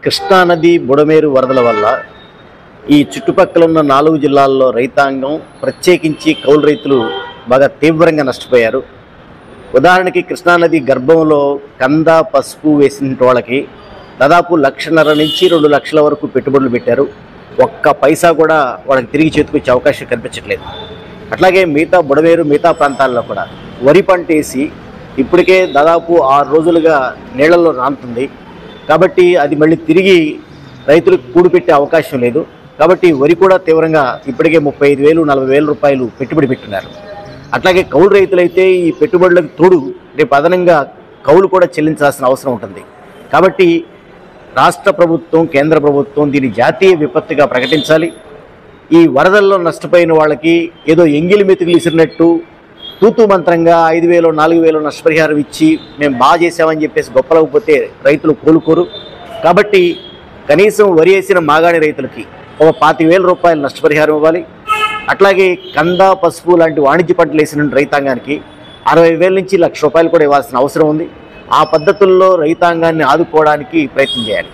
కృష్ణా నది బుడమేరు వరదల వల్ల ఈ చుట్టుపక్కల ఉన్న 4 జిల్లాల్లో రైతాంగం ప్రత్యేకించి కౌలు రైతులు బాగా తీవ్రంగా నష్టపోయారు. ఉదాహరణకి కృష్ణానది గర్భంలో కంద పసుపు వేసిన వాళ్ళకి దాదాపు 1,50,000 నుంచి 2 లక్షల వరకు పెట్టుబడులు పెట్టారు. ఒక్క పైసా కూడా వాళ్ళకి తిరిగి చేతికొచ్చే అవకాశం కనిపించట్లేదు. అట్లాగే మిగతా బుడమేరు మిగతా ప్రాంతాల్లో కూడా వరి పంట వేసి ఇప్పటికే దాదాపు 6 రోజులుగా నీళ్లలో నానుతుంది. కాబట్టి అది మళ్ళీ తిరిగి రైతులకు కూడిపెట్టే అవకాశం లేదు. కాబట్టి వరి కూడా తీవ్రంగా ఇప్పటికే 35,000 40,000 రూపాయలు పెట్టుబడి పెట్టినారు. అట్లాగే కౌలు రైతులైతే ఈ పెట్టుబడులకు తోడు రేపు అదనంగా కౌలు కూడా చెల్లించాల్సిన అవసరం ఉంటుంది. కాబట్టి రాష్ట్ర ప్రభుత్వం కేంద్ర ప్రభుత్వం దీన్ని జాతీయ విపత్తుగా ప్రకటించాలి. ఈ వరదల్లో నష్టపోయిన వాళ్ళకి ఏదో ఎంగిలి మెతుకులు ఇసిరినట్టు తూతూ మంత్రంగా 5,000 4,000 నష్టపరిహారం ఇచ్చి మేము బాగా చేసామని చెప్పేసి గొప్పలకపోతే రైతులు కోలుకోరు. కాబట్టి కనీసం వరి వేసిన మాగాణి రైతులకి ఒక 25,000 రూపాయలు నష్టపరిహారం ఇవ్వాలి. అట్లాగే కంద పసుపు లాంటి వాణిజ్య పంటలు వేసిన రైతాంగానికి 60,000 నుంచి 1,00,000 రూపాయలు కూడా ఇవ్వాల్సిన అవసరం ఉంది. ఆ పద్ధతుల్లో రైతాంగాన్ని ఆదుకోవడానికి ప్రయత్నం చేయాలి.